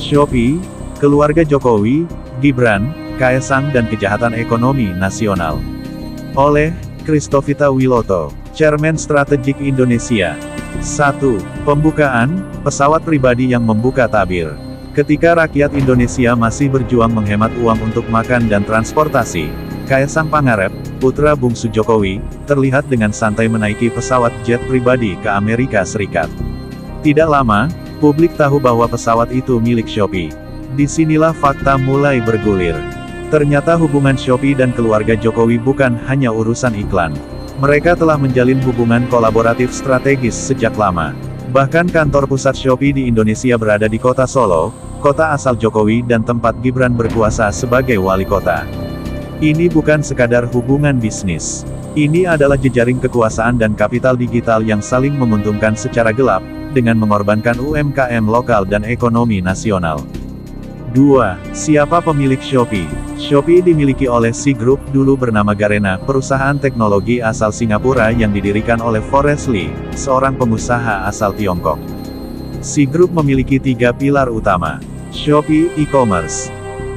Shopee, keluarga Jokowi, Gibran, Kaesang dan kejahatan ekonomi nasional. Oleh Christovita Wiloto, Chairman Strategik Indonesia. 1. Pembukaan, pesawat pribadi yang membuka tabir. Ketika rakyat Indonesia masih berjuang menghemat uang untuk makan dan transportasi, Kaesang Pangarep, putra bungsu Jokowi, terlihat dengan santai menaiki pesawat jet pribadi ke Amerika Serikat. Tidak lama, publik tahu bahwa pesawat itu milik Shopee. Disinilah fakta mulai bergulir. Ternyata hubungan Shopee dan keluarga Jokowi bukan hanya urusan iklan. Mereka telah menjalin hubungan kolaboratif strategis sejak lama. Bahkan kantor pusat Shopee di Indonesia berada di kota Solo, kota asal Jokowi dan tempat Gibran berkuasa sebagai wali kota. Ini bukan sekadar hubungan bisnis. Ini adalah jejaring kekuasaan dan kapital digital yang saling menguntungkan secara gelap, dengan mengorbankan UMKM lokal dan ekonomi nasional. 2. Siapa pemilik Shopee? Shopee dimiliki oleh Sea Group, dulu bernama Garena, perusahaan teknologi asal Singapura yang didirikan oleh Forrest Li, seorang pengusaha asal Tiongkok. Sea Group memiliki 3 pilar utama. Shopee, e-commerce.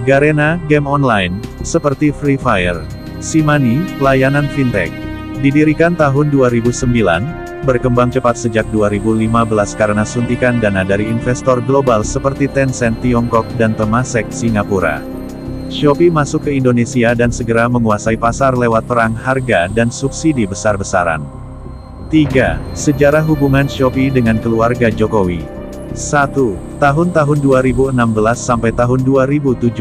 Garena, game online, seperti Free Fire. SeaMoney, layanan fintech. Didirikan tahun 2009, berkembang cepat sejak 2015 karena suntikan dana dari investor global seperti Tencent Tiongkok dan Temasek Singapura. Shopee masuk ke Indonesia dan segera menguasai pasar lewat perang harga dan subsidi besar-besaran. 3. Sejarah hubungan Shopee dengan keluarga Jokowi. 1. Tahun-tahun 2016 sampai tahun 2017.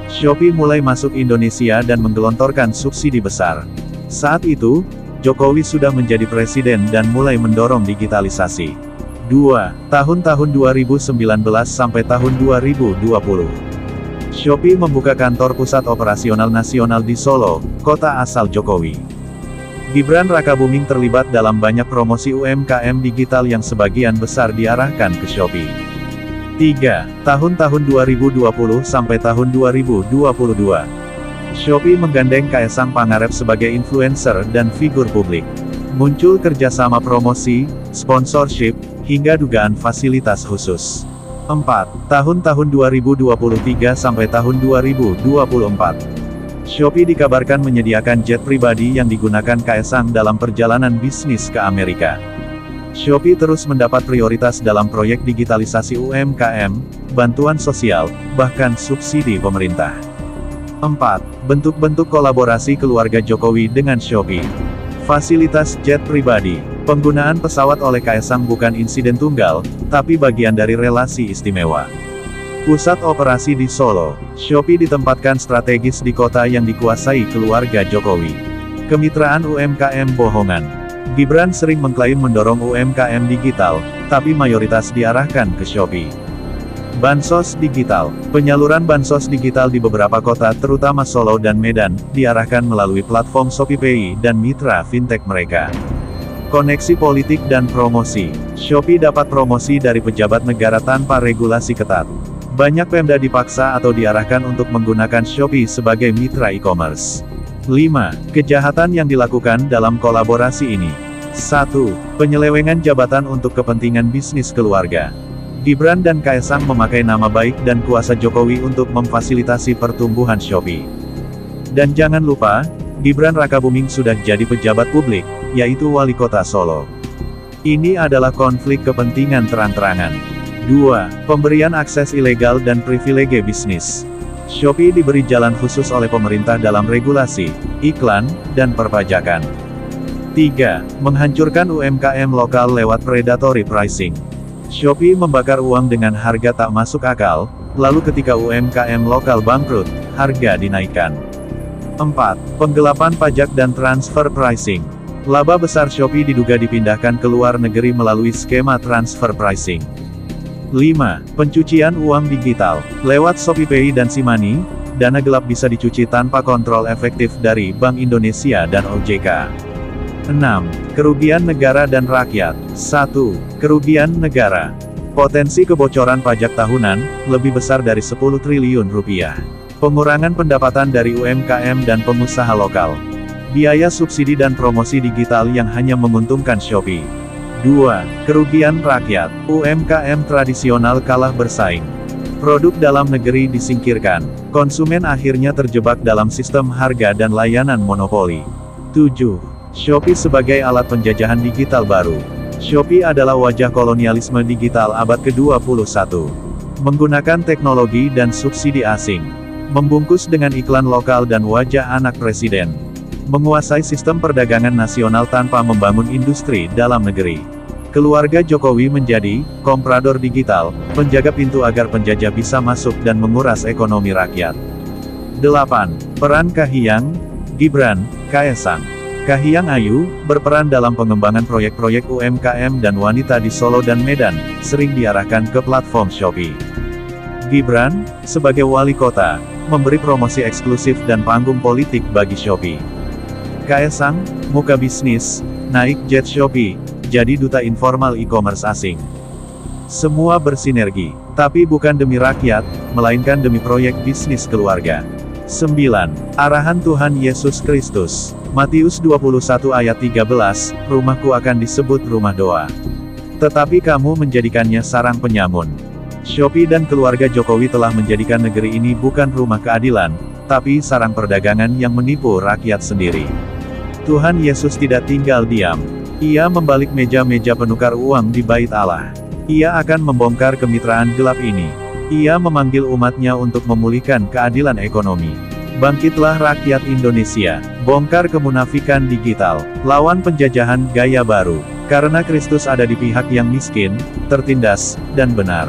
Shopee mulai masuk Indonesia dan menggelontorkan subsidi besar. Saat itu, Jokowi sudah menjadi presiden dan mulai mendorong digitalisasi. 2. Tahun-tahun 2019 sampai tahun 2020. Shopee membuka kantor pusat operasional nasional di Solo, kota asal Jokowi. Gibran Rakabuming terlibat dalam banyak promosi UMKM digital yang sebagian besar diarahkan ke Shopee. 3. Tahun-tahun 2020 sampai tahun 2022. Shopee menggandeng Kaesang Pangarep sebagai influencer dan figur publik. Muncul kerjasama promosi, sponsorship, hingga dugaan fasilitas khusus. 4. Tahun-tahun 2023 sampai tahun 2024. Shopee dikabarkan menyediakan jet pribadi yang digunakan Kaesang dalam perjalanan bisnis ke Amerika. Shopee terus mendapat prioritas dalam proyek digitalisasi UMKM, bantuan sosial, bahkan subsidi pemerintah. 4. Bentuk-bentuk kolaborasi keluarga Jokowi dengan Shopee. Fasilitas jet pribadi. Penggunaan pesawat oleh Kaesang bukan insiden tunggal, tapi bagian dari relasi istimewa. Pusat operasi di Solo. Shopee ditempatkan strategis di kota yang dikuasai keluarga Jokowi. Kemitraan UMKM bohongan. Gibran sering mengklaim mendorong UMKM digital, tapi mayoritas diarahkan ke Shopee. Bansos digital. Penyaluran bansos digital di beberapa kota terutama Solo dan Medan, diarahkan melalui platform ShopeePay dan mitra fintech mereka. Koneksi politik dan promosi. Shopee dapat promosi dari pejabat negara tanpa regulasi ketat. Banyak Pemda dipaksa atau diarahkan untuk menggunakan Shopee sebagai mitra e-commerce. 5. Kejahatan yang dilakukan dalam kolaborasi ini. 1. Penyelewengan jabatan untuk kepentingan bisnis keluarga. Gibran dan Kaesang memakai nama baik dan kuasa Jokowi untuk memfasilitasi pertumbuhan Shopee. Dan jangan lupa, Gibran Rakabuming sudah jadi pejabat publik, yaitu wali kota Solo. Ini adalah konflik kepentingan terang-terangan. 2. Pemberian akses ilegal dan privilege bisnis. Shopee diberi jalan khusus oleh pemerintah dalam regulasi, iklan, dan perpajakan. 3. Menghancurkan UMKM lokal lewat predatory pricing. Shopee membakar uang dengan harga tak masuk akal, lalu ketika UMKM lokal bangkrut, harga dinaikkan. 4. Penggelapan pajak dan transfer pricing. Laba besar Shopee diduga dipindahkan ke luar negeri melalui skema transfer pricing. 5. Pencucian uang digital. Lewat ShopeePay dan SeaMoney, dana gelap bisa dicuci tanpa kontrol efektif dari Bank Indonesia dan OJK. 6. Kerugian negara dan rakyat. 1. Kerugian negara. Potensi kebocoran pajak tahunan, lebih besar dari 10 triliun rupiah. Pengurangan pendapatan dari UMKM dan pengusaha lokal. Biaya subsidi dan promosi digital yang hanya menguntungkan Shopee. 2. Kerugian rakyat. UMKM tradisional kalah bersaing. Produk dalam negeri disingkirkan. Konsumen akhirnya terjebak dalam sistem harga dan layanan monopoli. 7. Shopee sebagai alat penjajahan digital baru. Shopee adalah wajah kolonialisme digital abad ke-21. Menggunakan teknologi dan subsidi asing. Membungkus dengan iklan lokal dan wajah anak presiden. Menguasai sistem perdagangan nasional tanpa membangun industri dalam negeri. Keluarga Jokowi menjadi komprador digital, penjaga pintu agar penjajah bisa masuk dan menguras ekonomi rakyat. 8. Peran Kahiyang, Gibran, Kaesang. Kahiyang Ayu, berperan dalam pengembangan proyek-proyek UMKM dan wanita di Solo dan Medan, sering diarahkan ke platform Shopee. Gibran, sebagai wali kota, memberi promosi eksklusif dan panggung politik bagi Shopee. Kaesang, muka bisnis, naik jet Shopee, jadi duta informal e-commerce asing. Semua bersinergi, tapi bukan demi rakyat, melainkan demi proyek bisnis keluarga. 9. Arahan Tuhan Yesus Kristus. Matius 21 ayat 13, rumahku akan disebut rumah doa. Tetapi kamu menjadikannya sarang penyamun. Shopee dan keluarga Jokowi telah menjadikan negeri ini bukan rumah keadilan, tapi sarang perdagangan yang menipu rakyat sendiri. Tuhan Yesus tidak tinggal diam. Ia membalik meja-meja penukar uang di Bait Allah. Ia akan membongkar kemitraan gelap ini. Ia memanggil umatnya untuk memulihkan keadilan ekonomi. Bangkitlah rakyat Indonesia. Bongkar kemunafikan digital. Lawan penjajahan gaya baru. Karena Kristus ada di pihak yang miskin, tertindas, dan benar.